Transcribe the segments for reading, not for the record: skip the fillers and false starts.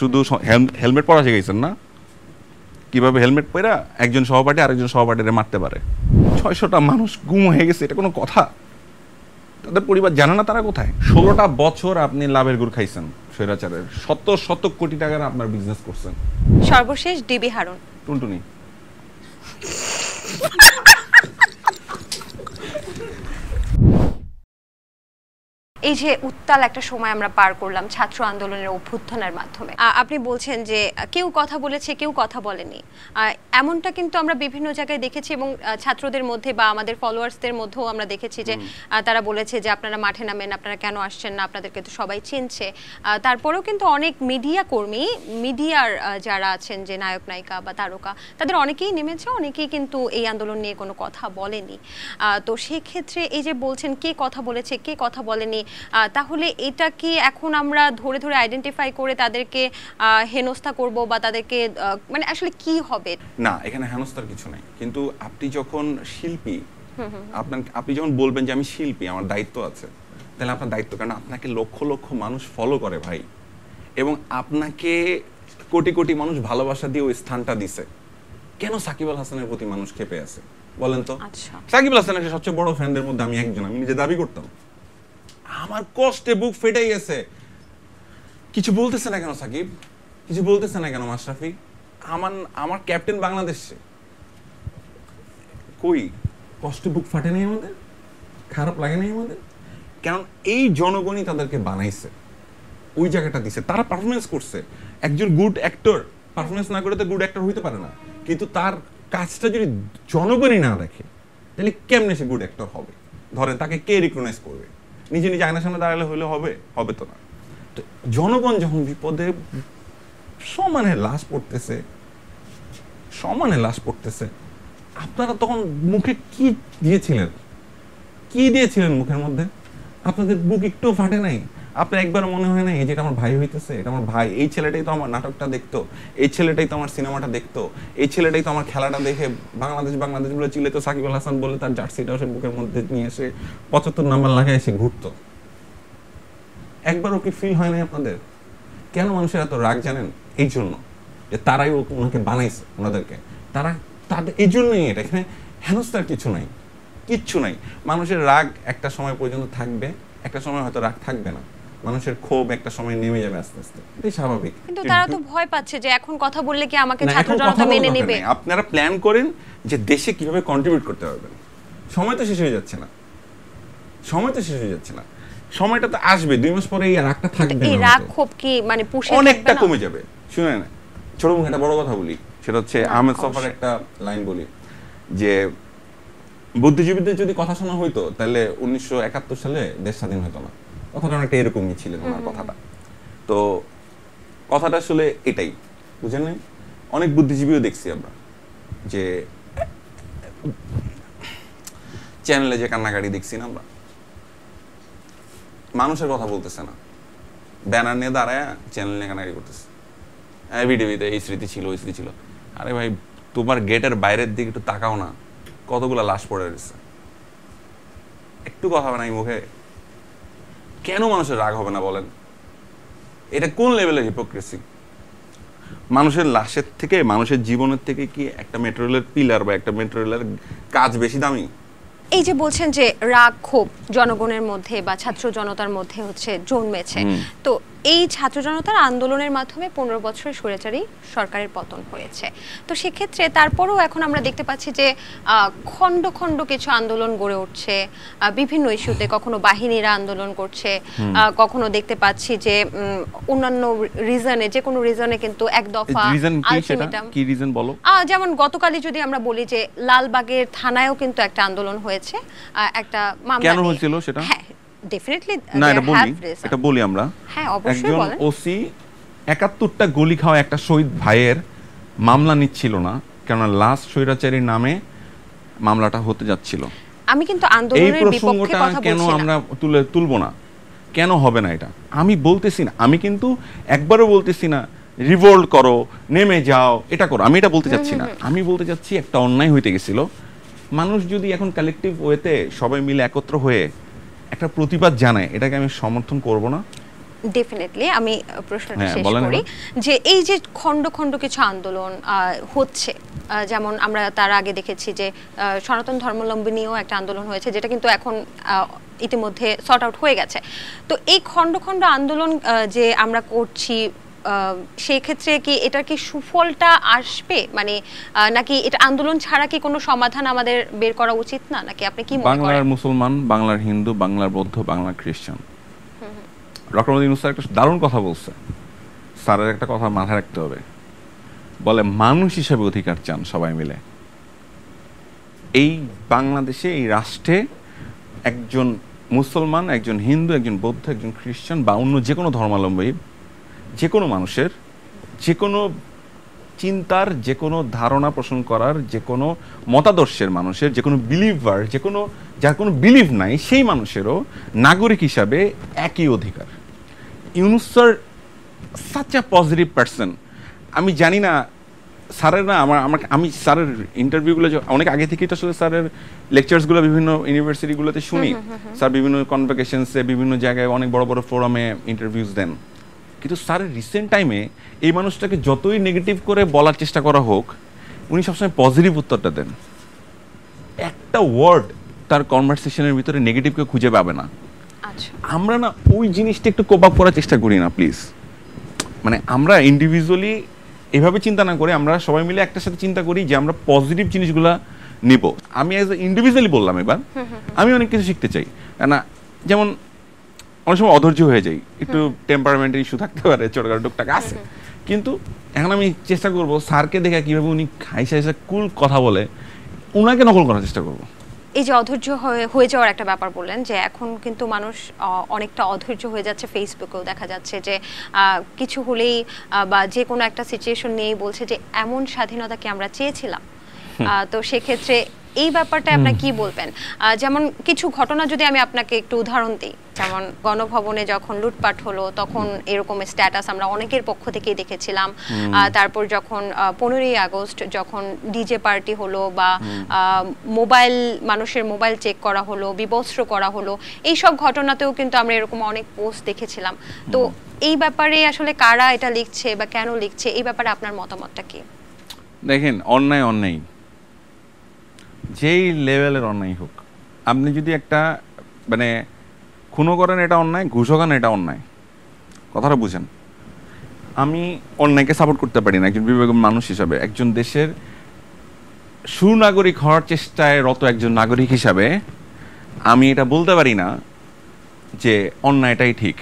শুধু হেলমেট পরা শিখাইছেন না, কিভাবে হেলমেট পরা একজন সহপাঠী আরেকজন সহপাঠীরে মারতে পারে। 600টা মানুষ গুম হয়ে গেছে, এটা কোনো কথা? তাদের পরিবার জানে না তারা কোথায়? 16টা বছর আপনি লাভের গুড় খাইছেন স্বৈরাচারের, শত কোটি টাকার আপনার বিজনেস করছেন। সর্বশেষ ডিবি হারুন, টুনটুনি এই যে উত্তাল একটা সময় আমরা পার করলাম ছাত্র আন্দোলনের অভ্যুত্থানের মাধ্যমে, আপনি বলছেন যে কেউ কথা বলেছে কেউ কথা বলেনি, এমনটা কিন্তু আমরা বিভিন্ন জায়গায় দেখেছি এবং ছাত্রদের মধ্যে বা আমাদের ফলোয়ার্সদের মধ্যেও আমরা দেখেছি যে তারা বলেছে যে আপনারা মাঠে নামেন, আপনারা কেন আসছেন না, আপনাদেরকে তো সবাই চিনছে। তারপরেও কিন্তু অনেক মিডিয়া কর্মী, মিডিয়ার যারা আছেন যে নায়ক নায়িকা বা তারকা, তাদের অনেকেই নেমেছে, অনেকেই কিন্তু এই আন্দোলন নিয়ে কোনো কথা বলেনি। তো সেক্ষেত্রে এই যে বলছেন কে কথা বলেছে কে কথা বলেনি, তাহলে এটা কি এখন আমরা ধরে ধরে আইডেন্টিফাই করে তাদেরকে হেনস্থা করব বা তাদেরকে মানে আসলে কি হবে? না, এখানে হেনস্থার কিছু নাই, কিন্তু আপনি যখন শিল্পী, আপনি যখন বলবেন যে আমি শিল্পী, আমার দায়িত্ব আছে, তাহলে আপনার দায়িত্ব, কারণ আপনাকে লক্ষ লক্ষ মানুষ ফলো করে ভাই, এবং আপনাকে কোটি কোটি মানুষ ভালোবাসা দিয়ে ওই স্থানটা দিছে। কেন সাকিব আল হাসানের প্রতি মানুষ ক্ষেপে আছে বলেন তো? সাকিব আল হাসানের সবচেয়ে বড় ফ্যানদের মধ্যে আমি একজন, আমি নিজে দাবি করতাম। আমার কষ্টে বুক ফেটে গেছে, কিছু বলতেছে না কেন সাকিব, কিছু বলতেছে না কেন মাশরাফি? আমার ক্যাপ্টেন বাংলাদেশে কই? কষ্টে বুক ফাটে নাই আমাদের? খারাপ লাগে নাই আমাদের? কারণ এই জনগণই তাদেরকে বানাইছে, ওই জায়গাটা দিছে, তারা পারফরমেন্স করছে। একজন গুড অ্যাক্টর পারফরমেন্স না করে তো গুড অ্যাক্টর হইতে পারে না, কিন্তু তার কাজটা যদি জনগণই না দেখে তাহলে কেমনে সে গুড অ্যাক্টর হবে? ধরেন তাকে কে রিকগনাইজ করবে? নিজে নিজে আয়নার সামনে দাঁড়ালে হলে হবে? হবে তো না। তো জনগণ যখন বিপদে সমানে লাশ পড়তেছে, আপনারা তখন মুখে কি দিয়েছিলেন মুখের মধ্যে? আপনাদের বুক একটু ফাটে নাই? আপনার একবার মনে হয় না এই যেটা আমার ভাই হইতেছে, এটা আমার ভাই, এই ছেলেটাই তো আমার নাটকটা দেখতো, এই ছেলেটাই তো আমার সিনেমাটা দেখতো, এই ছেলেটাই তো আমার খেলাটা দেখে বাংলাদেশ বলে চিলে তো সাকিব আল হাসান বলে তার জার্সিটাও সে বুকের মধ্যে নিয়ে এসে 75 নাম্বার লাগায় এসে ঘুরতো। একবারও কি ফিল হয় না আপনাদের? কেন মানুষের এত রাগ জানেন? এই জন্য যে তারাই ওনাকে বানাইছে, ওনাদেরকে তাদের এই জন্যই। এটা এখানে হেনস্থার কিচ্ছু নাই। মানুষের রাগ একটা সময় পর্যন্ত থাকবে, একটা সময় হয়তো রাগ থাকবে না, মানুষের ক্ষোভ একটা সময় নেমে যাবে আস্তে আস্তে, এটাই স্বাভাবিক। কিন্তু তারা তো ভয় পাচ্ছে যে এখন কথা বললে কি আমাকে ছাত্র জনতা মেনে নেবে? আপনারা প্ল্যান করেন যে দেশে কিভাবে কন্ট্রিবিউট করতে পারবেন। সময় তো শেষ হয়ে যাচ্ছে না, সময়টা তো আসবে, 2 মাস পরে এই রাগটা থাকবে না। এই রাগ ক্ষোভ কি মানে পুষে অনেকটা কমে যাবে। শুনেন, ছোট মুখে একটা বড় কথা বলি, সেটা হচ্ছে আহমেদ সফার একটা লাইন বলি যে বুদ্ধিজীবীদের যদি কথা শোনা হইতো তাহলে 1971 সালে দেশ স্বাধীন হতো না। কথাটা অনেকটা এরকমই ছিল ওনার কথাটা। তো কথাটা আসলে এটাই, বুঝেন? অনেক বুদ্ধিজীবীও দেখছি আমরা যে চ্যানেলে যে কান্নাকাটি দেখছি না আমরা, মানুষের কথা বলতেছে না, ব্যানার নিয়ে দাঁড়ায় চ্যানেল নিয়ে কান্নাকাটি করতেছে, ভিডিওতে এই স্মৃতি ছিল ওই স্মৃতি ছিল। আরে ভাই, তোমার গেটের বাইরের দিকে একটু তাকাও না, কতগুলা লাশ পড়ে রয়েছে, একটু কথা হবে না এই মুখে? কেন মানুষের রাগ হবে না বলেন? এটা কোন লেভেলের হিপোক্রেসি? মানুষের লাশের থেকে, মানুষের জীবনের থেকে কি একটা মেট্রো রেলের পিলার বা একটা মেট্রো রেলের কাজ বেশি দামি? এই যে বলছেন যে রাগ ক্ষোভ জনগণের মধ্যে বা ছাত্র জনতার মধ্যে হচ্ছে জন্মেছে, তো এই ছাত্র জনতার আন্দোলনের মাধ্যমে 15 বছরের স্বৈরাচারী সরকারের পতন হয়েছে। তো সেক্ষেত্রে তারপরেও এখন আমরা দেখতে পাচ্ছি যে খণ্ড খণ্ড কিছু আন্দোলন গড়ে উঠছে বিভিন্ন ইস্যুতে, কখনো বাহিনীরা আন্দোলন করছে, কখনো দেখতে পাচ্ছি যে অন্যান্য রিজনে, যে কোনো রিজনে কিন্তু এক দফা আলটিমেটাম। কি রিজন বলো? যেমন গতকালই যদি আমরা বলি যে লালবাগের থানায়ও কিন্তু একটা আন্দোলন হয়েছে, একটা মামলা। কেন হয়েছিল সেটা? হ্যাঁ, ডেফিনেটলি না, এটা বলি আমরা। হ্যাঁ, অবশ্যই বলেন। একজন ওসি 71টা গুলি খাওয়া একটা শহীদ ভাইয়ের মামলা নিচ্ছিল না, কারণ লাস্ট স্বৈরাচারীর নামে মামলাটা হতে যাচ্ছিল। আমি কিন্তু আন্দোলনের বিপক্ষে কথা বলছি না। কেন আমরা তুলবো না? কেন হবে না এটা? আমি বলতেছি না, আমি কিন্তু একবারও বলতেছি না রিভোল্ট করো, নেমে যাও, এটা করো, আমি এটা বলতে চাচ্ছি না। আমি বলতে চাচ্ছি একটা অন্যায় হইতে গেছিল, মানুষ যদি এখন কালেকটিভ ওয়েতে সবাই মিলে একত্র হয়ে একটা প্রতিবাদ জানায়, এটাকে আমি সমর্থন করব না। ডেফিনেটলি আমি প্রশ্নটা হ্যাঁ, শেষ বলেন করি এবার। যে এই যে খণ্ড খণ্ড কিছু আন্দোলন হচ্ছে, যেমন আমরা তার আগে দেখেছি যে সনাতন ধর্মাবলম্বী নিয়েও একটা আন্দোলন হয়েছে, যেটা কিন্তু এখন ইতিমধ্যে সর্ট আউট হয়ে গেছে। তো এই খণ্ড খণ্ড আন্দোলন যে আমরা করছি, সেই ক্ষেত্রে কি এটার কি সুফলটা আসবে, মানে নাকি এটা আন্দোলন ছাড়া কি কোনো সমাধান আমাদের বের করা উচিত না, নাকি আপনি কি মনে করেন? বাংলার মুসলমান, বাংলার হিন্দু, বাংলার বৌদ্ধ, বাংলার খ্রিস্টান, ডক্টর মোহাম্মদ ইউনূস স্যার একটা দারুণ কথা বলছে। স্যারের একটা কথা মাথায় রাখতে হবে, বলে মানুষ হিসেবে অধিকার চান সবাই মিলে। এই বাংলাদেশে, এই রাষ্ট্রে একজন মুসলমান, একজন হিন্দু, একজন বৌদ্ধ, একজন খ্রিস্টান বা অন্য যে কোনো ধর্মাবলম্বী যে কোনো মানুষের, যে কোনো চিন্তার, যে কোনো ধারণা পোষণ করার, যে কোনো মতাদর্শের মানুষের, যে কোনো বিলিভার, যে কোনো যার কোনো বিলিভ নাই সেই মানুষেরও নাগরিক হিসাবে একই অধিকার। Yunus sir such a positive person. আমি জানি না স্যারের না আমি স্যারের ইন্টারভিউগুলো অনেক আগে থেকেই তো আসলে স্যারের লেকচার্সগুলো বিভিন্ন ইউনিভার্সিটিগুলোতে শুনি। স্যার বিভিন্ন কনভোকেশনসে, বিভিন্ন জায়গায় অনেক বড় বড় ফোরামে ইন্টারভিউজ দেন। কিন্তু স্যারের রিসেন্ট টাইমে এই মানুষটাকে যতই নেগেটিভ করে বলার চেষ্টা করা হোক, উনি সবসময় পজিটিভ উত্তরটা দেন। একটা ওয়ার্ড তার কনভারসেশনের ভিতরে নেগেটিভকে খুঁজে পাবে না। আমরা না ওই জিনিসটা একটু কোপ আপ করার চেষ্টা করি না প্লিজ। মানে আমরা ইন্ডিভিজুয়ালি এভাবে চিন্তা না করে আমরা সবাই মিলে একটা সাথে চিন্তা করি যে আমরা পজিটিভ জিনিসগুলা নিব। আমি অ্যাজ এ ইন্ডিভিজুয়ালি বললাম, এবার আমি অনেক কিছু শিখতে চাই না, যেমন অনেক সময় অধৈর্য হয়ে যাই, একটু টেম্পারমেন্টের ইস্যু থাকতে পারে, ছোটখাটো টুকটাক আছে, কিন্তু এখন আমি চেষ্টা করব স্যারকে দেখে কিভাবে উনি খাইসা খাইসা কুল কথা বলে উনাকে নকল করার চেষ্টা করব। এই যে অধৈর্য হয়ে যাওয়ার একটা ব্যাপার বললেন, যে এখন কিন্তু মানুষ অনেকটা অধৈর্য হয়ে যাচ্ছে। ফেসবুকেও দেখা যাচ্ছে যে কিছু হলেই বা যে কোনো একটা সিচুয়েশন নিয়েই বলছে যে এমন স্বাধীনতা কি আমরা চেয়েছিলাম। তো সেক্ষেত্রে এই ব্যাপারটা আপনারা কি বলবেন? যেমন কিছু ঘটনা যদি আমি আপনাকে একটু উদাহরণ দিই, যেমন গণভবনে যখন লুটপাট হলো তখন এরকম স্ট্যাটাস আমরা অনেকের পক্ষ থেকেই দেখেছিলাম। তারপর যখন 15ই আগস্ট যখন ডিজে পার্টি হলো বা মোবাইল, মানুষের মোবাইল চেক করা হলো, বিবস্ত্র করা হলো, এই সব ঘটনাতেও কিন্তু আমরা এরকম অনেক পোস্ট দেখেছিলাম। তো এই ব্যাপারে আসলে কারা এটা লিখছে বা কেন লিখছে, এই ব্যাপারে আপনার মতামতটা কি? দেখেন, অন্যায় অন্যায়, যেই লেভেলের অন্যায় হোক, আপনি যদি একটা মানে খুনও করেন এটা অন্যায়, ঘুষও খান এটা অন্যায়, কথাটা বুঝেন। আমি অন্যায়কে সাপোর্ট করতে পারি না একজন বিবেকবান মানুষ হিসাবে। একজন দেশের সুনাগরিক হওয়ার চেষ্টায় রত একজন নাগরিক হিসাবে আমি এটা বলতে পারি না যে অন্যায়টাই ঠিক।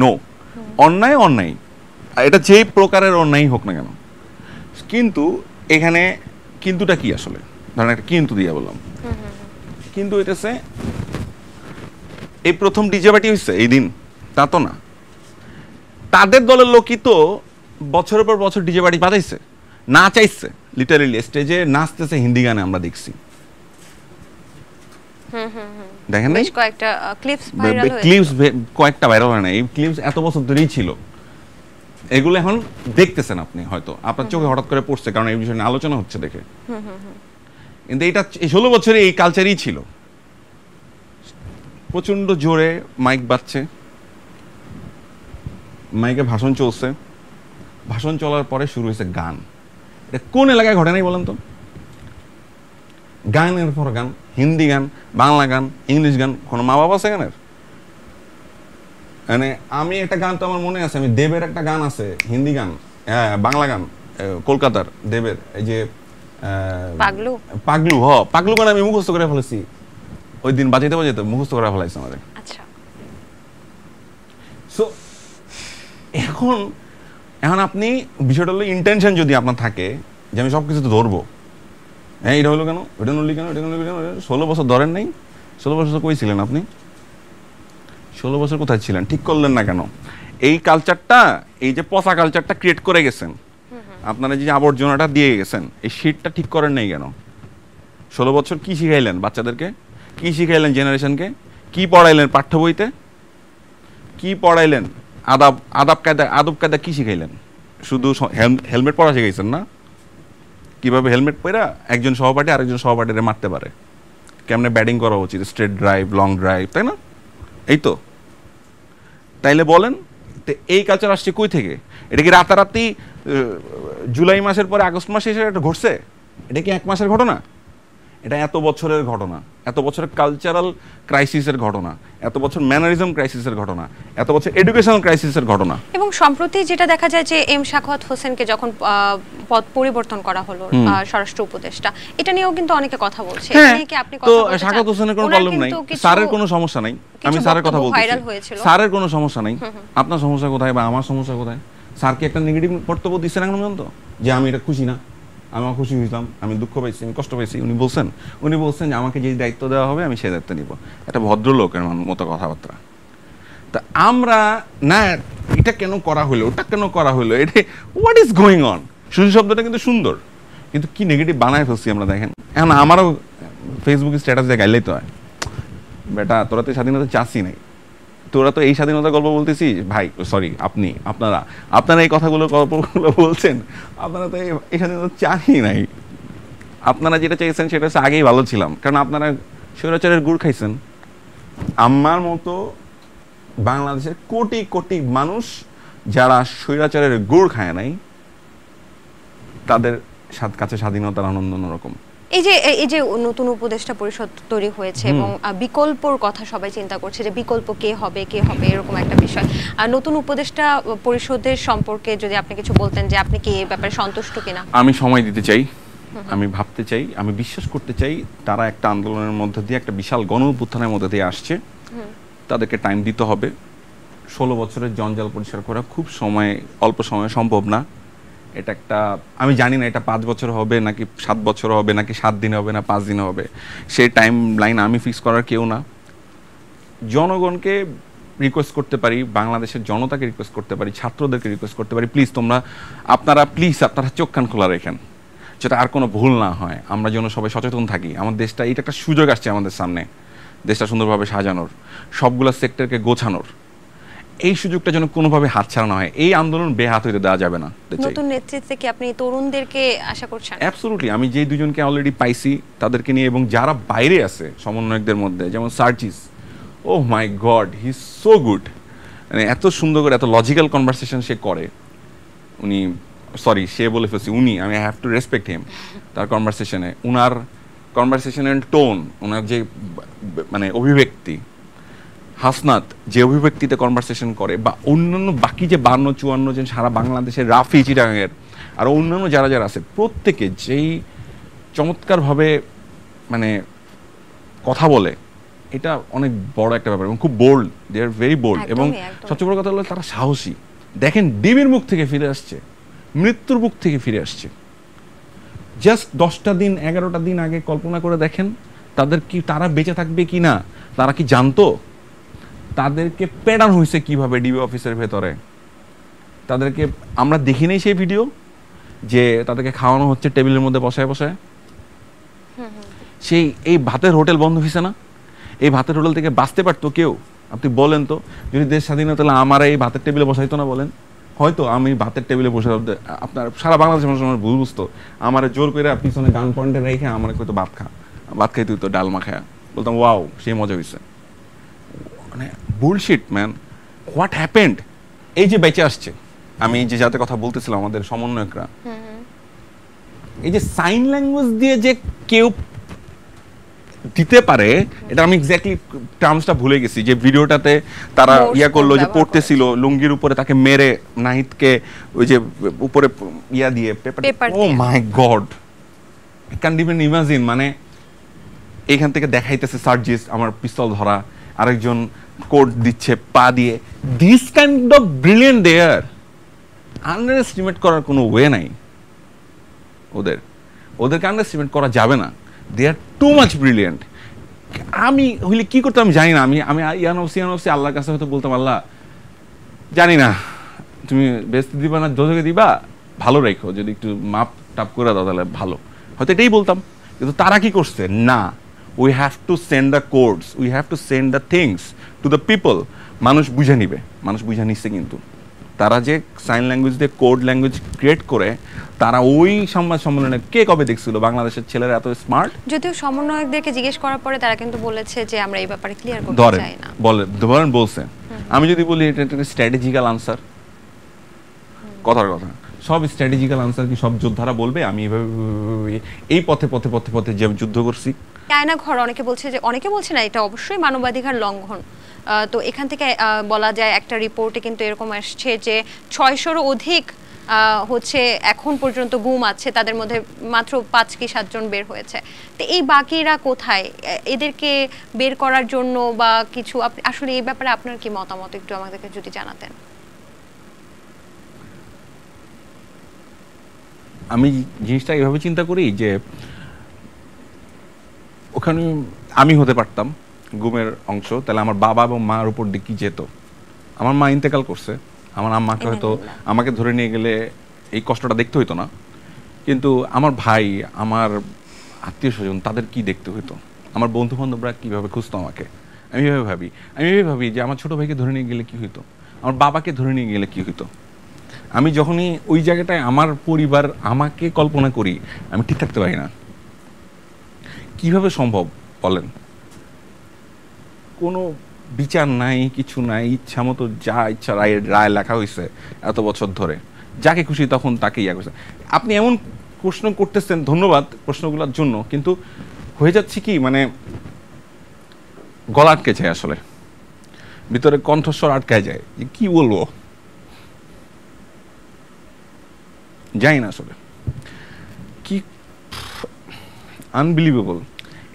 নো, অন্যায় অন্যায়, এটা যেই প্রকারের অন্যায় হোক না কেন। কিন্তু এখানে কিন্তুটা কি আসলে, ধরেন একটা কিন্তু দিয়ে বললাম, কিন্তু হইতেছে এই প্রথম ডিজে পার্টি হয়েছে এই দিন, তা তো না। তাদের দলের লোকই তো বছরের পর বছর ডিজে পার্টি বাজাইছে, নাচাইছে, লিটারেলি স্টেজে নাচতেছে হিন্দি গানে, আমরা দেখছি। দেখেন নাই কয়েকটা ক্লিপস কয়েকটা ভাইরাল হয় না, এই ক্লিপস এত বছর ধরেই ছিল। এগুলো এখন দেখতেছেন আপনি, হয়তো আপনার চোখে হঠাৎ করে পড়ছে কারণ এই বিষয়ে আলোচনা হচ্ছে দেখে। কিন্তু এটা 16 বছরে এই কালচারই ছিল। প্রচন্ড জোরে মাইক বাজছে, মাইকে ভাষণ চলছে, ভাষণ চলার পরে শুরু হয়েছে গান। এটা কোন এলাকায় ঘটে নাই বলেন তো? গানের পর গান, হিন্দি গান, বাংলা গান, ইংলিশ গান। কোনো মা বাবা আছে গানের? মানে আমি একটা গান তো আমার মনে আছে, আমি দেবের একটা গান আছে হিন্দি গান, হ্যাঁ বাংলা গান, কলকাতার দেবের, এই যে পাগলু পাগলু গান আমি মুখস্থ করে ফেলেছি ওই দিন, বাজাইতে বাজাইতে মুখস্থ করে ফেলাইছে আমাদের। আচ্ছা, সো এখন আপনি বিষয়টা হলো ইন্টেনশন যদি আপনার থাকে যে আমি সব কিছুতে ধরবো, হ্যাঁ এটা হলো কেন, ওইটা নড়লি কেন, এটা নড়লি কেন, 16 বছর ধরেন নাই? 16 বছর কই ছিলেন আপনি? 16 বছর কোথায় ছিলেন? ঠিক করলেন না কেন? এই কালচারটা, এই যে পচা কালচারটা ক্রিয়েট করে গেছেন আপনারা, যে আবর্জনাটা দিয়ে গেছেন, এই শীটটা ঠিক করেন নাই কেন? 16 বছর কি শিখাইলেন বাচ্চাদেরকে? কি শিখাইলেন জেনারেশনকে? কি পড়াইলেন পাঠ্য বইতে? কি পড়াইলেন? আদব কায়দা কি শিখাইলেন? শুধু হেলমেট পরা শিখাইছেন না? কিভাবে হেলমেট পরা একজন সহপাঠী আরেকজন সহপাঠীরে মারতে পারে, কেমনে ব্যাটিং করা উচিত, স্ট্রেট ড্রাইভ, লং ড্রাইভ, তাই না? এই তো তাইলে বলেন তো এই কালচার আসছে কই থেকে? এটা কি রাতারাতি জুলাই মাসের পরে আগস্ট মাসে এসে এটা ঘটছে? এটা কি 1 মাসের ঘটনা? এটা এত বছরের ঘটনা, এত বছরের কালচারাল ক্রাইসিসের ঘটনা, এত বছর ম্যানারিজম ক্রাইসিসের ঘটনা, এত বছর এডুকেশনাল ক্রাইসিসের ঘটনা। এবং সম্প্রতি যেটা দেখা যায় যে এম শাখাওয়াত হোসেনকে যখন পদ পরিবর্তন করা হলো স্বরাষ্ট্র উপদেষ্টা, এটা নিয়েও কিন্তু অনেকে কথা বলছে। এটা নিয়ে কি আপনি কথা বলতে চান? তো শাখাওয়াত হোসেনের কোনো প্রবলেম নাই, স্যারের কোনো সমস্যা নাই, আমি স্যারের কথা বলতেছি, স্যারের কোনো সমস্যা নাই। আপনার সমস্যা কোথায় বা আমার সমস্যা কোথায়? স্যারকে একটা নেগেটিভ বক্তব্য দিচ্ছেন এখন পর্যন্ত যে আমি এটা খুশি না, আমি খুশি হয়েছিলাম, আমি দুঃখ পাইছি, আমি কষ্ট পাইছি। উনি বলছেন যে আমাকে যে দায়িত্ব দেওয়া হবে আমি সেই দায়িত্ব নিব। একটা ভদ্রলোকের মতো কথাবার্তা। তা আমরা না এটা কেন করা হলো, ওটা কেন করা হলো, এটা হোয়াট ইজ গোয়িং অন? সুশীল শব্দটা কিন্তু সুন্দর, কিন্তু কি নেগেটিভ বানায় ফেলছি আমরা। দেখেন এখন আমারও ফেসবুকে স্ট্যাটাস দিয়ে গাইলেই তো হয়, বেটা তোরা তো স্বাধীনতা চাচ্ছি নাই, তোরা তো এই স্বাধীনতার গল্প বলতেছি ভাই, সরি আপনারা এই গল্পগুলো বলছেন, আপনারা তো এই স্বাধীনতা চাই নাই। আপনারা যেটা চাইছেন সেটা হচ্ছে আগেই ভালো ছিলাম, কারণ আপনারা স্বৈরাচারের গুড় খাইছেন। আমার মতো বাংলাদেশের কোটি কোটি মানুষ যারা স্বৈরাচারের গুড় খায় নাই, তাদের কাছে স্বাধীনতার আনন্দ অন্যরকম। এই যে নতুন উপদেষ্টা পরিষদ তৈরি হয়েছে এবং বিকল্পর কথা সবাই চিন্তা করছে যে বিকল্প কে হবে এরকম একটা বিষয়। নতুন উপদেষ্টা পরিষদের সম্পর্কে যদি আপনি কিছু বলতেন যে আপনি কি এই ব্যাপারে সন্তুষ্ট কিনা? আমি সময় দিতে চাই, আমি ভাবতে চাই, আমি বিশ্বাস করতে চাই তারা একটা আন্দোলনের মধ্যে দিয়ে, একটা বিশাল গণ অভ্যুত্থানের মধ্যে দিয়ে আসছে, তাদেরকে টাইম দিতে হবে। 16 বছরের জঞ্জাল পরিষ্কার করা খুব অল্প সময়ে সম্ভব না। এটা একটা, আমি জানি না এটা 5 বছর হবে নাকি 7 বছর হবে নাকি 7 দিনে হবে না 5 দিনে হবে, সেই টাইম লাইন আমি ফিক্স করার কেউ না। জনগণকে রিকোয়েস্ট করতে পারি, বাংলাদেশের জনতাকে রিকোয়েস্ট করতে পারি, ছাত্রদেরকে রিকোয়েস্ট করতে পারি, প্লিজ আপনারা চোখ কান খোলা রেখেন, যেটা আর কোনো ভুল না হয়, আমরা যেন সবাই সচেতন থাকি। আমার দেশটা, এটা একটা সুযোগ আসছে আমাদের সামনে, দেশটা সুন্দরভাবে সাজানোর, সবগুলো সেক্টরকে গোছানোর। এই সুযোগটা যেন কোনোভাবে হাতছাড়া না হয়। এই আন্দোলন বেহাত হইতে দেওয়া যাবে না। নতুন নেতৃত্বে কি আপনি তরুণদেরকে আশা করছেন? অ্যাবসলিউটলি, আমি যে দুজনকে অলরেডি পাইছি তাদেরকে নিয়ে, এবং যারা বাইরে আছে সমন্বয়কদের মধ্যে, যেমন Sarjis, oh my god, he is so good, মানে এত সুন্দর করে এত লজিক্যাল কনভারসেশন সে করে। সে বলে ফেলছি উনি, আমি হ্যাভ টু রেসপেক্ট হিম। তার কনভারসেশনে, উনার কনভারসেশনের টোন, ওনার যে মানে অভিব্যক্তি, হাসনাত যে অভিব্যক্তিতে কনভারসেশন করে, বা অন্যান্য বাকি যে 52-54 জন সারা বাংলাদেশের, রাফি চিটাগাংয়ের আর অন্যান্য যারা আছে, প্রত্যেকে যেই চমৎকারভাবে মানে কথা বলে, এটা অনেক বড় একটা ব্যাপার এবং খুব bold, they are very bold. এবং সবচেয়ে বড় কথা হলো তারা সাহসী। দেখেন ডিবির মুখ থেকে ফিরে আসছে, মৃত্যুর মুখ থেকে ফিরে আসছে। জাস্ট 10টা দিন 11টা দিন আগে কল্পনা করে দেখেন তারা বেঁচে থাকবে কি না। তারা কি জানতো তাদেরকে পেড়ানো হয়েছে কিভাবে ডিবি অফিসের ভেতরে? তাদেরকে আমরা দেখি নাই সেই ভিডিও, যে তাদেরকে খাওয়ানো হচ্ছে টেবিলের মধ্যে বসায় বসায়। এই ভাতের হোটেল বন্ধ হয়েছে না? এই ভাতের হোটেল থেকে বাঁচতে পারতো কেউ? আপনি বলেন তো, যদি দেশ স্বাধীনতা হলে আমার এই ভাতের টেবিলে বসাইতো না? বলেন, হয়তো আমি ভাতের টেবিলে বসে, আপনার সারা বাংলাদেশের মানুষ আমার ভুল বুঝতো, আমার জোর করে পিছনে গান পয়েন্টে রেখে আমার হয়তো ভাত খাইতে হইতো, ডাল মাখায়া, বলতাম ওয়াও সেই মজা হয়েছে। মানে বুলশিট ম্যান, হোয়াট হ্যাপেন্ড? এই যে বেঁচে আসছে, আমি যে যাতে কথা বলতেছিলাম আমাদের সমন্বয়করা, এই যে সাইন ল্যাঙ্গুয়েজ দিয়ে যে কেউ দিতে পারে, এটা আমি এক্স্যাক্টলি টার্মসটা ভুলে গেছি, যে ভিডিওটাতে তারা করলো, যে পড়তেছিল লুঙ্গির উপরে তাকে মেরে, নাহিদকে ওই যে উপরে দিয়ে paper, oh my god, I can't even imagine. মানে এইখান থেকে দেখাইতেছে সার্জিস আমার পিস্তল ধরা, আরেকজন কোড দিচ্ছে পা দিয়ে। This kind of brilliant there, underestimate করার কোনো ওয়ে নাই। ওদেরকে আন্ডার এস্টিমেট করা যাবে না, দে আর টু মাচ ব্রিলিয়েন্ট। আমি হইলে কি করতাম জানি না, আমি ইয়ানফসি আল্লাহর কাছে হয়তো বলতাম, আল্লাহ জানি না তুমি বেস্তি দিবা না দোজকে দিবা, ভালো রেখো, যদি একটু মাপ টাপ করে দাও তাহলে ভালো, হয়তো এটাই বলতাম। কিন্তু তারা কি করছে? না, we have to send the codes, we have to send the things to the people. মানুষ বুঝে নিবে, মানুষ বুঝে নিচ্ছে। কিন্তু তারা যে সাইন ল্যাঙ্গুয়েজ দিয়ে কোড ল্যাঙ্গুয়েজ ক্রিয়েট করে, তারা ওই সংবাদ সম্মেলনে কে কবে দেখছিল বাংলাদেশের ছেলেরা এত স্মার্ট? যদিও সমন্বয়কদেরকে জিজ্ঞেস করার পরে তারা কিন্তু বলেছে যে আমরা এই ব্যাপারে ক্লিয়ার করতে চাই না। বলছে আমি যদি বলি এটা একটা স্ট্র্যাটেজিক্যাল আনসার, কথার কথা, সব স্ট্র্যাটেজিক্যাল আনসার কি সব যোদ্ধারা বলবে আমি এইভাবে এই পথে পথে পথে পথে যে আমি যুদ্ধ করছি? আয়না ঘর অনেকে বলছে যে, অনেকে বলছে না এটা অবশ্যই মানবাধিকার লঙ্ঘন। তো এখান থেকে বলা যায় একটা রিপোর্টে কিন্তু এরকম আসছে যে 600-রও অধিক হচ্ছে এখন পর্যন্ত গুম আছে, তাদের মধ্যে মাত্র 5 কি 7 জন বের হয়েছে। তো এই বাকিরা কোথায়? এদেরকে বের করার জন্য বা কিছু আসলে এই ব্যাপারে আপনার কি মতামত একটু আমাদেরকে যদি জানাতেন। আমি জিনিসটা এইভাবে চিন্তা করি যে ওখানে আমি হতে পারতাম গুমের অংশ, তাহলে আমার বাবা এবং মার উপর দিয়ে কি যেত? আমার মা ইন্তেকাল করছে, আমার আম্মাকে হয়তো আমাকে ধরে নিয়ে গেলে এই কষ্টটা দেখতে হইতো না, কিন্তু আমার ভাই, আমার আত্মীয় স্বজন, তাদের কি দেখতে হইতো? আমার বন্ধু বান্ধবরা কীভাবে খুঁজতো আমাকে? আমি এভাবে ভাবি যে আমার ছোট ভাইকে ধরে নিয়ে গেলে কি হইতো, আমার বাবাকে ধরে নিয়ে গেলে কি হইতো। আমি যখনই ওই জায়গাটায় আমার পরিবার আমাকে কল্পনা করি, আমি ঠিক থাকতে পারি না। কিভাবে সম্ভব বলেন? কোনো বিচার নাই, কিছু নাই, ইচ্ছা মতো যা ইচ্ছা রায় লেখা হয়েছে এত বছর ধরে, যাকে খুশি তখন তাকে ইয়া করছে। আপনি এমন প্রশ্ন করতেছেন, ধন্যবাদ প্রশ্নগুলোর জন্য, কিন্তু হয়ে যাচ্ছে কি, মানে গলা আটকে যায়, আসলে ভিতরে কণ্ঠস্বর আটকায় যায় যে কি বলবো, যাই না আসলে কি আনবিলিভেবল।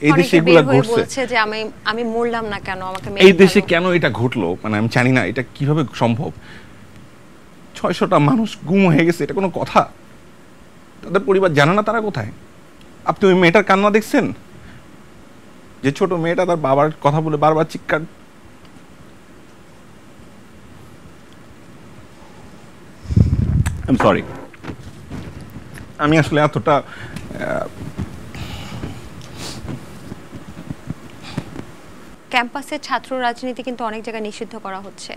এই দেশে এগুলা ঘটছে যে আমি মরলাম না কেন, আমাকে এই দেশে কেন এটা ঘটলো, মানে আমি জানি না এটা কিভাবে সম্ভব। 600টা মানুষ গুম হয়ে গেছে, এটা কোনো কথা? তাদের পরিবার জানে না তারা কোথায়? আপনি ওই মেয়েটার কান্না দেখছেন, যে ছোট মেয়েটা তার বাবার কথা বলে বারবার চিৎকার। আই এম সরি, আমি আসলে এতটা ক্যাম্পাসে ছাত্র রাজনীতি কিন্তু অনেক জায়গায় নিষিদ্ধ করা হচ্ছে।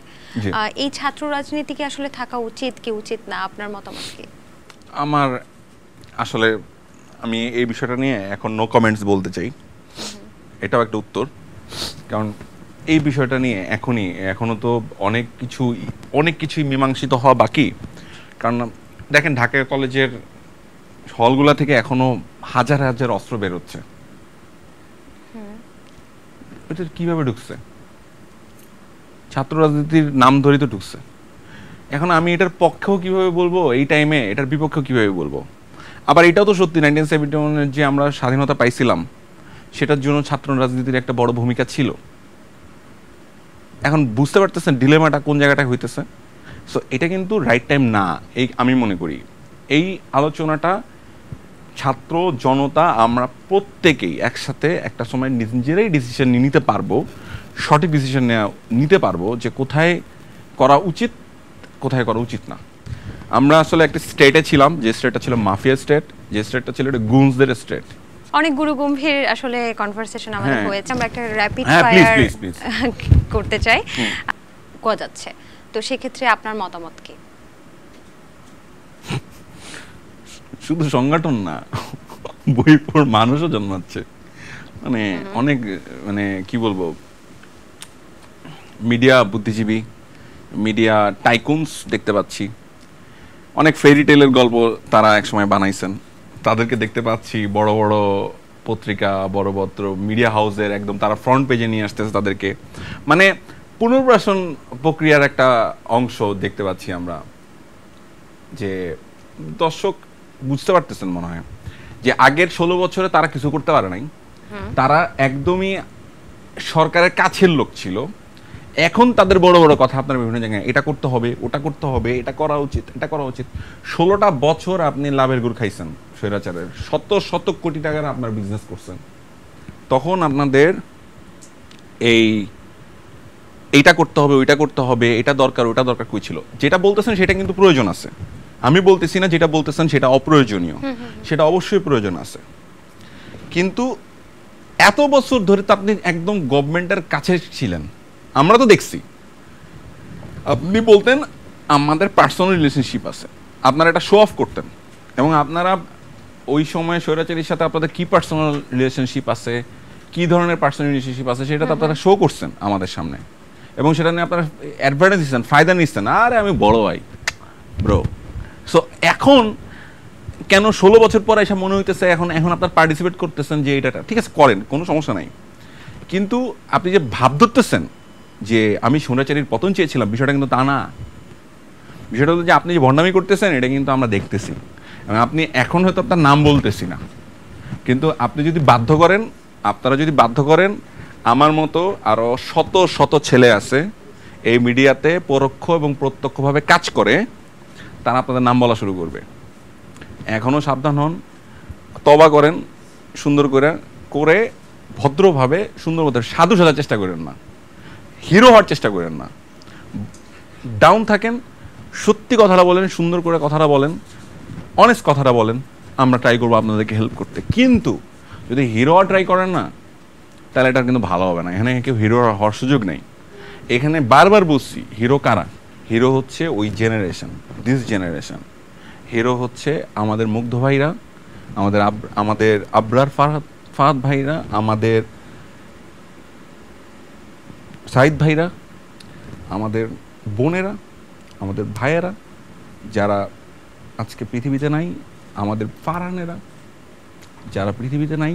এই ছাত্র রাজনীতি কি আসলে থাকা উচিত কি উচিত না, আপনার মতামত কি? আমার আসলে আমি এই বিষয়টা নিয়ে এখন নো কমেন্টস বলতে চাই, এটাও একটা উত্তর। কারণ এই বিষয়টা নিয়ে এখনো তো অনেক কিছুই মীমাংসিত হওয়া বাকি। কারণ দেখেন, ঢাকা কলেজের হলগুলা থেকে এখনো হাজার হাজার অস্ত্র বেরোচ্ছে। এটা কিভাবে ঢুকছে? ছাত্র রাজনীতির নাম ধরে তো ঢুকছে। এখন আমি এটার পক্ষেও কিভাবে বলবো এই টাইমে, এটার বিপক্ষেও কিভাবে বলবো? আবার এটাও তো সত্যি 1971-এর যে আমরা স্বাধীনতা পাইছিলাম, সেটার জন্য ছাত্র রাজনীতির একটা বড় ভূমিকা ছিল। এখন বুঝতে পারতেছেন ডিলেমাটা কোন জায়গাটায় হইতেছে। সো এটা কিন্তু রাইট টাইম না, এই আমি মনে করি। এই আলোচনাটা ছাত্র জনতা আমরা প্রত্যেকেই একসাথে একটা সময় নিজেরাই ডিসিশন নিতে পারবো, সঠিক ডিসিশন নিতে পারবো যে কোথায় করা উচিত, কোথায় করা উচিত না। আমরা আসলে একটা স্টেটে ছিলাম, যে স্টেটটা ছিল মাফিয়া স্টেট, যে স্টেটটা ছিল একটা গুন্সদের স্টেট। অনেক গুরুগম্ভীর আসলে কনভারসেশন আমাদের হয়েছে। আমরা একটা র্যাপিড ফায়ার করতে চাই, যাচ্ছে। তো সেক্ষেত্রে আপনার মতামত কি? শুধু সংগঠন না, বইপুর মানুষও জন্মাচ্ছে, মানে অনেক, মানে কি বলবো, মিডিয়া বুদ্ধিজীবী, মিডিয়া টাইকুনস দেখতে পাচ্ছি। অনেক ফেরি টেলের গল্প তারা একসময় বানাইছেন, তাদেরকে দেখতে পাচ্ছি। বড় বড় পত্রিকা, বড় বড় মিডিয়া হাউসের একদম তারা ফ্রন্ট পেজে নিয়ে আসতেছে তাদেরকে। মানে পুনর্বাসন প্রক্রিয়ার একটা অংশ দেখতে পাচ্ছি আমরা। যে দর্শক বুঝতে পারতেছেন মনে হয় যে আগের 16 বছরে তারা কিছু করতে পারে নাই, তারা একদমই সরকারের কাছের লোক ছিল। এখন তাদের বড় বড় কথা আপনার বিভিন্ন জায়গায়, এটা করতে হবে, ওটা করতে হবে, এটা করা উচিত, এটা করা উচিত। 16টা বছর আপনি লাভের গুড় খাইছেন, স্বৈরাচারের শত কোটি টাকার আপনার বিজনেস করছেন। তখন আপনাদের এইটা করতে হবে, ওইটা করতে হবে, এটা দরকার, ওটা দরকার কই ছিল? যেটা বলতেছেন সেটা কিন্তু প্রয়োজন আছে, আমি বলতেছি না যেটা বলতেছেন সেটা অপ্রয়োজনীয়, সেটা অবশ্যই প্রয়োজন আছে। কিন্তু এত বছর ধরে তো আপনি একদম গভর্নমেন্টের কাছে ছিলেন, আমরা তো দেখছি। আপনি বলতেন আমাদের পার্সোনাল রিলেশনশিপ আছে, আপনারা এটা শো অফ করতেন, এবং আপনারা ওই সময় স্বৈরাচারীর সাথে আপনাদের কি পার্সোনাল রিলেশনশিপ আছে, কি ধরনের পার্সোনাল রিলেশনশিপ আছে, সেটা তো আপনারা শো করছেন আমাদের সামনে। এবং সেটা নিয়ে আপনারা অ্যাডভার্টাইজ দিচ্ছেন, ফায়দা নিচ্ছেন, আরে আমি বড় ভাই ব্রো। সো এখন কেন 16 বছর পরে এসে মনে হইতেছে এখন আপনার পার্টিসিপেট করতেছেন যে এটা ঠিক আছে করেন, কোনো সমস্যা নাই, কিন্তু আপনি যে ভাব ধরতেছেন যে আমি স্বৈরাচারীর পতন চেয়েছিলাম, বিষয়টা কিন্তু তা না। বিষয়টা হলো যে আপনি যে ভণ্ডামি করতেছেন এটা কিন্তু আমরা দেখতেছি। আপনি এখন হয়তো আপনার নাম বলতেছি না, কিন্তু আপনি যদি বাধ্য করেন, আপনারা যদি বাধ্য করেন, আমার মতো আরও শত শত ছেলে আছে এই মিডিয়াতে পরোক্ষ এবং প্রত্যক্ষভাবে কাজ করে, তারা আপনাদের নাম বলা শুরু করবে। এখনও সাবধান হন, তবা করেন সুন্দর করে ভদ্রভাবে সুন্দর মতো সাধু সাজার চেষ্টা করেন না, হিরো হওয়ার চেষ্টা করেন না, ডাউন থাকেন, সত্যি কথাটা বলেন, সুন্দর করে কথাটা বলেন, অনেস্ট কথাটা বলেন, আমরা ট্রাই করবো আপনাদেরকে হেল্প করতে। কিন্তু যদি হিরো হওয়ার ট্রাই করেন না, তাহলে এটা কিন্তু ভালো হবে না। এখানে কেউ হিরো হওয়ার সুযোগ নেই। এখানে বারবার বলছি হিরো কারা, হিরো হচ্ছে ওই জেনারেশন, দিস জেনারেশন। হিরো হচ্ছে আমাদের মুগ্ধ ভাইরা, আমাদের আবরার ফাহাদ ভাইরা, আমাদের সাইদ ভাইরা, আমাদের বোনেরা, আমাদের ভাইয়েরা যারা আজকে পৃথিবীতে নাই, আমাদের ফারহানেরা যারা পৃথিবীতে নাই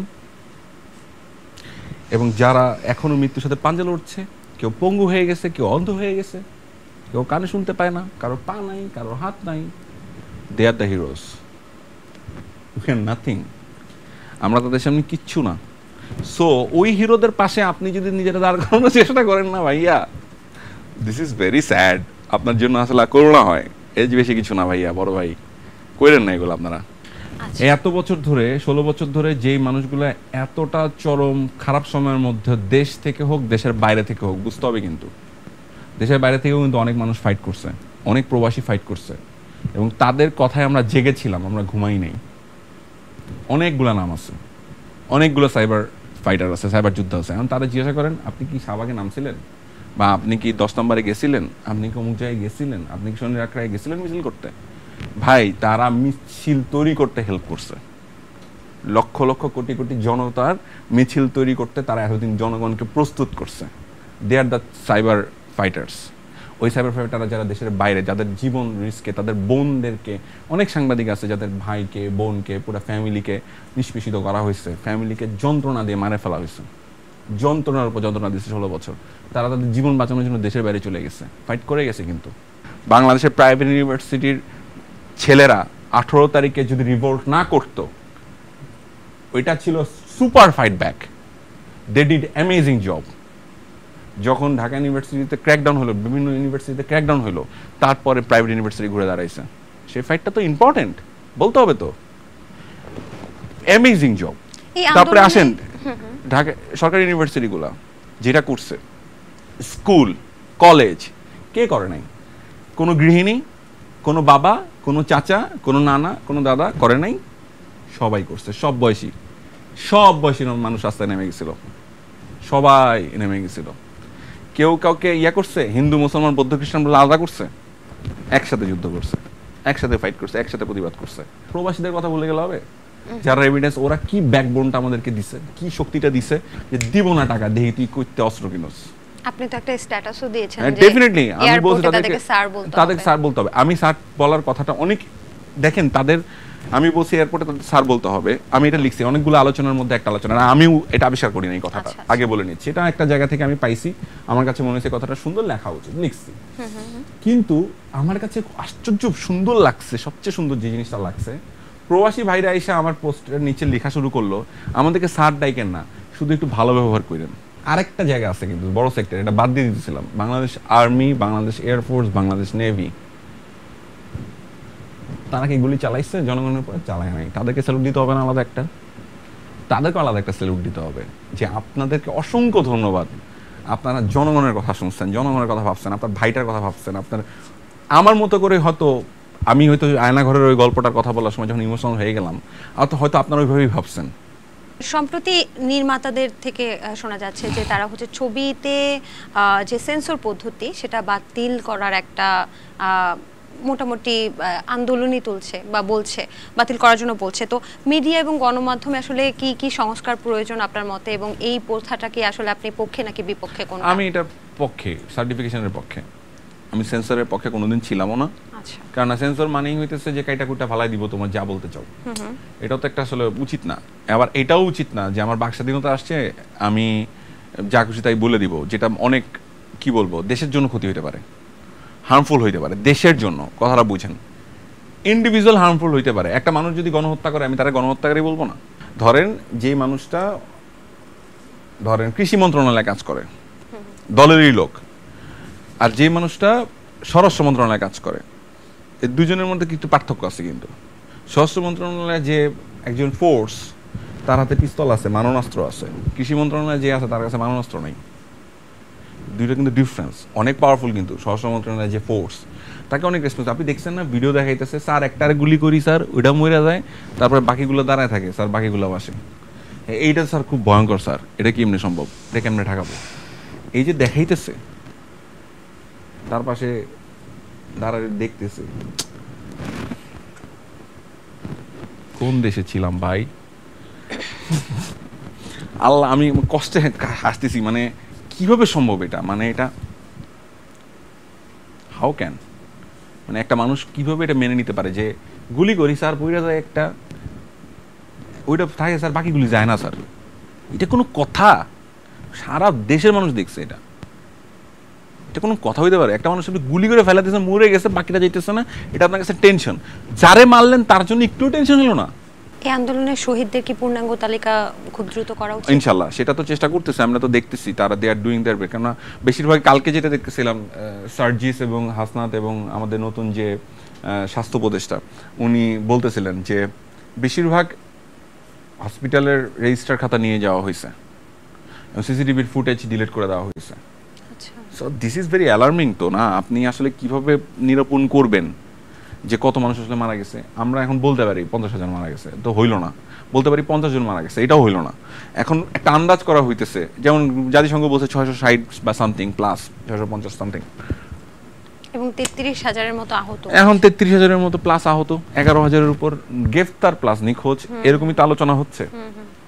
এবং যারা এখনো মৃত্যুর সাথে পাঞ্জা লড়ছে। কেউ পঙ্গু হয়ে গেছে, কেউ অন্ধ হয়ে গেছে, কেউ কানে শুনতে পায় না, কারোর পা নাই, কারোর হাত নাই। They are the heroes, we are nothing. আমরা তাদের সামনে কিচ্ছু না। সো ওই হিরোদের পাশে আপনি যদি নিজেরা দাঁড় করানোর চেষ্টা করেন না ভাইয়া, দিস ইজ ভেরি স্যাড। আপনার জন্য আসলে করোনা হয়, এর বেশি কিছু না ভাইয়া, বড় ভাই করেন না এগুলো আপনারা। এত বছর ধরে, 16 বছর ধরে যেই মানুষগুলো এতটা চরম খারাপ সময়ের মধ্যে দেশ থেকে হোক দেশের বাইরে থেকে হোক, বুঝতে হবে কিন্তু দেশের বাইরে থেকেও কিন্তু অনেক মানুষ ফাইট করছে, অনেক প্রবাসী ফাইট করছে, এবং তাদের কথায় আমরা জেগেছিলাম, আমরা ঘুমাই নেই। অনেকগুলো নাম আছে, অনেকগুলো সাইবার ফাইটার আছে, সাইবার যোদ্ধা আছে। এখন তারা জিজ্ঞাসা করেন আপনি কি শাহবাগে নামছিলেন, বা আপনি কি 10 নম্বরে গেছিলেন, আপনি কি অমুক জায়গায় গেছিলেন, আপনি কি শনির আখড়ায় গেছিলেন মিছিল করতে? ভাই, তারা মিছিল তৈরি করতে হেল্প করছে, লক্ষ লক্ষ কোটি কোটি জনতার মিছিল তৈরি করতে তারা এতদিন জনগণকে প্রস্তুত করছে। দে আর দ্য সাইবার ফাইটার্স। ওই সাইবার ফাইটাররা যারা দেশের বাইরে, যাদের জীবন রিস্কে, তাদের বোনদেরকে, অনেক সাংবাদিক আছে যাদের ভাইকে, বোনকে, পুরো ফ্যামিলিকে নিষ্পেষিত করা হয়েছে, ফ্যামিলিকে যন্ত্রণা দিয়ে মারে ফেলা হয়েছে, যন্ত্রণার উপর যন্ত্রণা দিচ্ছে 16 বছর। তারা তাদের জীবন বাঁচানোর জন্য দেশের বাইরে চলে গেছে, ফাইট করে গেছে। কিন্তু বাংলাদেশের প্রাইভেট ইউনিভার্সিটির ছেলেরা 18 তারিখে যদি রিভোল্ট না করতো, ওইটা ছিল super fight back. They did amazing job. যখন ঢাকা ইউনিভার্সিটিতে ক্র্যাকডাউন হলো, বিভিন্ন ইউনিভার্সিটিতে ক্র্যাকডাউন হলো, তারপরে প্রাইভেট ইউনিভার্সিটি ঘুরে দাঁড়াইছে। সেই ফাইটটা তো ইম্পর্টেন্ট, বলতে হবে তো। Amazing job. তারপরে আসেন ঢাকা সরকারি ইউনিভার্সিটিগুলা যেটা করছে, স্কুল কলেজ কে করে নাই? কোনো গৃহিণী, কোনো বাবা, কোনো চাচা, কোনো নানা, কোনো দাদা করে নাই? সবাই করছে, সব বয়সী মানুষ রাস্তায় নেমে গেছিল, সবাই নেমে গেছিল। কেউ কাউকে করছে, হিন্দু মুসলমান বৌদ্ধ খ্রিস্টান বলে আলাদা করছে? একসাথে যুদ্ধ করছে, একসাথে ফাইট করছে, একসাথে প্রতিবাদ করছে। প্রবাসীদের কথা বলে গেলে হবে? যারা এভিডেন্স, ওরা কি ব্যাকবোনটা আমাদেরকে দিছে, কি শক্তিটা দিছে যে দিব না টাকা, দেহি তুই করতে অস্ত্র কিনোস। আপনি তো একটা স্ট্যাটাসও দিয়েছেন যে ডেফিনেটলি আমি বলছি তাদেরকে স্যার বলতে হবে। আমি স্যার বলার কথাটা অনেক, দেখেন তাদের, আমি বলছি এয়ারপোর্টে তাদের স্যার বলতে হবে। আমি এটা লিখছি অনেকগুলো আলোচনার মধ্যে একটা আলোচনা, আমিও এটা আবিষ্কার করি না, এই কথাটা আগে বলে নিচ্ছি। এটা একটা জায়গা থেকে আমি পাইছি, আমার কাছে মনে হয়েছে কথাটা সুন্দর লেখা উচিত, লিখছি। কিন্তু আমার কাছে আশ্চর্য সুন্দর লাগছে, সবচেয়ে সুন্দর যে জিনিসটা লাগছে, প্রবাসী ভাইরা এসে আমার পোস্টের নিচে লেখা শুরু করলো, আমাদেরকে স্যার ডাইকেন না, শুধু একটু ভালো ব্যবহার করেন। আরেকটা জায়গা আছে কিন্তু বড় সেক্টর, এটা বাদ দিয়ে দিতেছিলাম, Bangladesh army, Bangladesh air force, Bangladesh navy. তারা কি গুলি চালাইছে জনগণের উপরে? চালায় নাই। তাদেরকে স্যালুট দিতে হবে না আলাদা একটা? তাদেরকে আলাদা একটা স্যালুট দিতে হবে যে আপনাদেরকে অসংখ্য ধন্যবাদ, আপনারা জনগণের কথা শুনছেন, জনগণের কথা ভাবছেন, আপনার ভাইটার কথা ভাবছেন। আপনার আমার মতো করে হয়তো আমি হয়তো আয়নাঘরের ওই গল্পটার কথা বলার সময় যখন ইমোশনাল হয়ে গেলাম, হয়তো আপনারা ওইভাবেই ভাবছেন। সম্প্রতি নির্মাতাদের থেকে শোনা যাচ্ছে যে তারা হচ্ছে ছবিতে যে সেন্সর পদ্ধতি সেটা বাতিল করার একটা মোটামুটি আন্দোলনই তুলছে বা বলছে, বাতিল করার জন্য বলছে। তো মিডিয়া এবং গণমাধ্যমে আসলে কি কি সংস্কার প্রয়োজন আপনার মতে, এবং এই প্রথাটা কি আসলে আপনি পক্ষে নাকি বিপক্ষে? কোন? আমি এটা পক্ষে, সার্টিফিকেশনের পক্ষে। আমি সেন্সরের পক্ষে কোনোদিন ছিলামও না। আচ্ছা, কারণ সেন্সর মানেই হইতেছে যে কাইটা কুইটা ফালাই দিব তোমার যা বলতে চাও। এটাও তো একটা আসলে উচিত না। আবার এটাও উচিত না যে আমার বাক স্বাধীনতা আসছে আমি যা খুশি তাই বলে দিব, যেটা অনেক কি বলবো দেশের জন্য ক্ষতি হইতে পারে, হার্মফুল হইতে পারে দেশের জন্য। কথাটা বুঝেন, ইন্ডিভিজুয়াল হার্মফুল হইতে পারে। একটা মানুষ যদি গণহত্যা করে আমি তারা গণহত্যাকারী বলবো না। ধরেন যে মানুষটা ধরেন কৃষি মন্ত্রণালয়ে কাজ করে, দলেরই লোক, আর যে মানুষটা স্বরাষ্ট্র মন্ত্রণালয়ে কাজ করে, এই দুজনের মধ্যে কিছু পার্থক্য আছে। কিন্তু স্বরাষ্ট্র মন্ত্রণালয়ে যে একজন ফোর্স, তার হাতে পিস্তল আছে, মারণাস্ত্র আছে। কৃষি মন্ত্রণালয়ে যে আছে তার কাছে মারণাস্ত্র নেই। দুইটা কিন্তু ডিফারেন্স, অনেক পাওয়ারফুল। কিন্তু স্বরাষ্ট্র মন্ত্রণালয়ের যে ফোর্স, তাকে অনেক রেসপন্স। আপনি দেখছেন না ভিডিও দেখাইতেছে, স্যার একটারে গুলি করি স্যার, ওইটা মরে যায়, তারপরে বাকিগুলো দাঁড়ায় থাকে, স্যার বাকিগুলো বাসে। এইটা স্যার খুব ভয়ঙ্কর স্যার, এটা কি এমনি সম্ভব, এটা কেমনে ঠেকাবো? এই যে দেখাইতেছে, তার পাশে দাঁড়ায় দেখতেছে। কোন দেশে ছিলাম ভাই? আল্লাহ, আমি কষ্টে হাসতেছি। মানে কিভাবে সম্ভব এটা? মানে এটা হাউ ক্যান, মানে একটা মানুষ কিভাবে এটা মেনে নিতে পারে যে গুলি করি স্যার বইরা যায় একটা, ওইটা থাকে স্যার বাকিগুলি যায় না স্যার? এটা কোনো কথা? সারা দেশের মানুষ দেখছে এটা, এটা কোনো কথা হইতে পারে? একটা মানুষ আপনি গুলি করে ফেলা দিয়েছেন, মরে গেছে, বাকিটা যাইতেছে না, এটা আপনার কাছে টেনশন। যারে মারলেন তার জন্য একটু টেনশন হলো না? এই আন্দোলনের শহীদদের কি পূর্ণাঙ্গ তালিকা খুব দ্রুত করা উচিত? ইনশাল্লাহ সেটা তো চেষ্টা করতেছে, আমরা তো দেখতেছি তারা দে আর ডুইং দেয়ার বেস্ট। কেননা বেশিরভাগ কালকে যেটা দেখতেছিলাম, সার্জিস এবং হাসনাত এবং আমাদের নতুন যে স্বাস্থ্য উপদেষ্টা, উনি বলতেছিলেন যে বেশিরভাগ হসপিটালের রেজিস্টার খাতা নিয়ে যাওয়া হয়েছে, সিসিটিভির ফুটেজ ডিলিট করে দেওয়া হয়েছে। So this is very alarming. তো না, আপনি আসলে কিভাবে নিরূপণ করবেন যে কত মানুষ আসলে মারা গেছে? আমরা এখন বলতে পারি 50,000 মারা গেছে, তো হইল না। বলতে পারি 50 জন মারা গেছে, এটাও হইল না। এখন একটা আন্দাজ করা হইতেছে, যেমন জাতিসংঘ বলছে 660 বা সামথিং প্লাস, 650 সামথিং, এবং 33,000-এর মতো আহত। এখন 33,000-এর মতো প্লাস আহত, 11,000-এর উপর গ্রেফতার প্লাস নিখোঁজ, এরকমই তো আলোচনা হচ্ছে।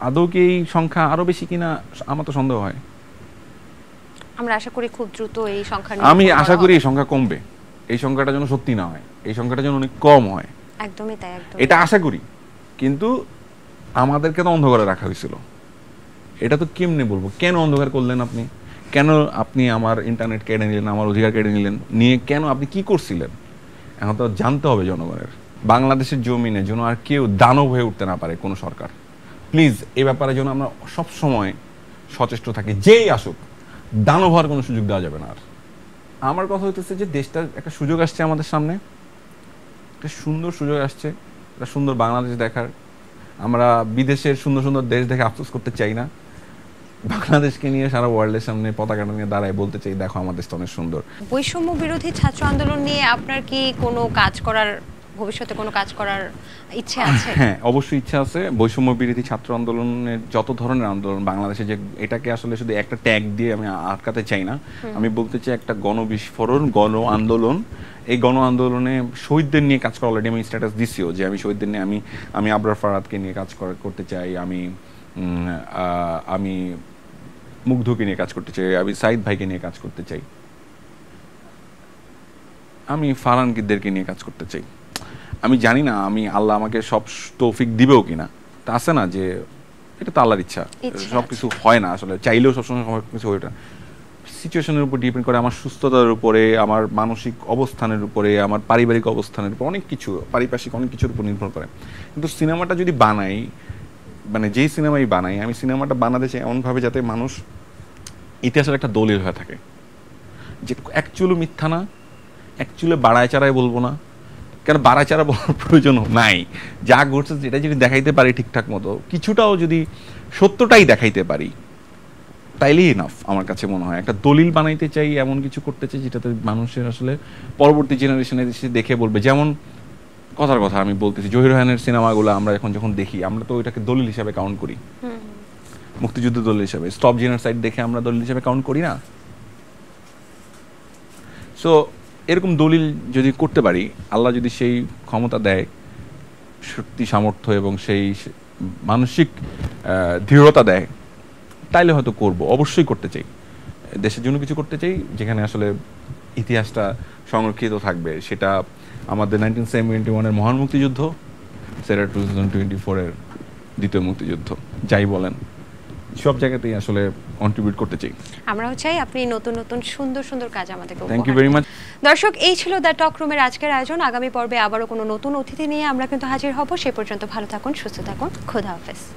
আদৌ কি এই সংখ্যা আরো বেশি কিনা আমার তো সন্দেহ হয়। আমরা আশা করি খুব দ্রুত এই সংখ্যা, আমি আশা করি এই সংখ্যা কমবে, এই সংখ্যাটা যেন সত্যি না হয়, এই সংখ্যাটা যেন অনেক কম হয়। একদমই তাই, একদম এটা আশা করি। কিন্তু আমাদেরকে তো অন্ধকারে রাখা হয়েছিল, এটা তো কেমনে বলবো? কেন অন্ধকার করলেন আপনি? কেন আপনি আমার ইন্টারনেট কেড়ে নিলেন, আমার অধিকার কেড়ে নিলেন? নিয়ে কেন আপনি কি করছিলেন? এখন তো জানতে হবে জনগণের। বাংলাদেশের জমিনে যেন আর কেউ দানব হয়ে উঠতে না পারে কোনো সরকার। প্লিজ এই ব্যাপারে যেন আমরা সবসময় সচেষ্ট থাকি, যেই আসুক দানব হওয়ার কোনো সুযোগ দেওয়া যাবে না। আর আমার কথা হইতেছে যে দেশটার একটা সুযোগ আসছে আমাদের সামনে, একটা সুন্দর সুযোগ আসছে, একটা সুন্দর বাংলাদেশ দেখার। আমরা বিদেশের সুন্দর সুন্দর দেশ দেখে আফসোস করতে চাই না, বাংলাদেশকে নিয়ে সারা ওয়ার্ল্ডের সামনে পতাকাটা নিয়ে দাঁড়ায় বলতে চাই, দেখো আমাদের দেশটা অনেক সুন্দর। বৈষম্য বিরোধী ছাত্র আন্দোলন নিয়ে আপনার কি কোনো কাজ করার, ভবিষ্যতে কোনো কাজ করার ইচ্ছে আছে? হ্যাঁ, অবশ্যই ইচ্ছা আছে। বৈষম্য বিরোধী ছাত্র আন্দোলনের যত ধরনের আন্দোলন বাংলাদেশে, যে এটাকে আসলে শুধু একটা ট্যাগ দিয়ে আমি আটকাতে চাই না, আমি বলতে চাই একটা গণবিস্ফোরণ, গণ আন্দোলন। এই গণ আন্দোলনে শহীদদের নিয়ে কাজ করা, অলরেডি আমি স্ট্যাটাস দিছিও যে আমি শহীদদের নিয়ে আমি আবরার ফারাদকে নিয়ে কাজ করতে চাই, আমি মুগ্ধকে নিয়ে কাজ করতে চাই, আমি সাইদ ভাইকে নিয়ে কাজ করতে চাই, আমি ফারহানদেরকে নিয়ে কাজ করতে চাই। আমি জানি না আমি আল্লাহ আমাকে সব তৌফিক দিবেও কিনা, তা আছে না যে এটা তো আল্লাহর ইচ্ছা, সবকিছু হয় না আসলে, চাইলেও সবসময় কিছু হয় না। সিচুয়েশনের উপর ডিপেন্ড করে, আমার সুস্থতার উপরে, আমার মানসিক অবস্থানের উপরে, আমার পারিবারিক অবস্থানের উপর, অনেক কিছু, পারিপার্শ্বিক অনেক কিছুর উপর নির্ভর করে। কিন্তু সিনেমাটা যদি বানাই, মানে যেই সিনেমাই বানাই, আমি সিনেমাটা বানাতে চাই এমনভাবে যাতে মানুষ ইতিহাসের একটা দলিল হয়ে থাকে, যে অ্যাকচুয়ালি মিথ্যা না, অ্যাকচুয়ালি বাড়ায় চারায় বলবো না, কেন বাড়ায় চারা বলার প্রয়োজন নাই। যা ঘটছে যেটা যদি দেখাইতে পারি ঠিকঠাক মতো, কিছুটাও যদি সত্যটাই দেখাইতে পারি, তাইলেই ইনাফ আমার কাছে মনে হয়। একটা দলিল বানাইতে চাই, এমন কিছু করতে চাই যেটাতে মানুষের আসলে পরবর্তী জেনারেশনে দেখে বলবে। যেমন কথার কথা আমি বলতেছি, জহির রায়হানের সিনেমাগুলো আমরা যখন দেখি, আমরা তো ওইটাকে দলিল হিসাবে কাউন্ট করি, মুক্তিযুদ্ধ দলিল হিসাবে। স্টপ জেনোসাইড দেখে আমরা দলিল হিসাবে কাউন্ট করি না। সো এরকম দলিল যদি করতে পারি, আল্লাহ যদি সেই ক্ষমতা দেয়, শক্তি সামর্থ্য এবং সেই মানসিক দৃঢ়তা দেয়, তাইলে হয়তো করব, অবশ্যই করতে চাই। দেশের জন্য কিছু করতে চাই যেখানে আসলে ইতিহাসটা সংরক্ষিত থাকবে। সেটা আমাদের 1971-এর মহান মুক্তিযুদ্ধ, সেটা 2024-এর দ্বিতীয় মুক্তিযুদ্ধ, যাই বলেন সব জায়গাতেই আসলে কন্ট্রিবিউট করতে চাই। আমরাও চাই আপনি নতুন নতুন সুন্দর সুন্দর কাজ আমাদেরকে থ্যাংক ইউ ভেরি মাচ। দর্শক, এই ছিল দ্য টক রুমের আজকের আয়োজন। আগামী পর্বে আবারও কোনো নতুন অতিথি নিয়ে আমরা কিন্তু হাজির হব। সে পর্যন্ত ভালো থাকুন, সুস্থ থাকুন, খোদা হাফেজ।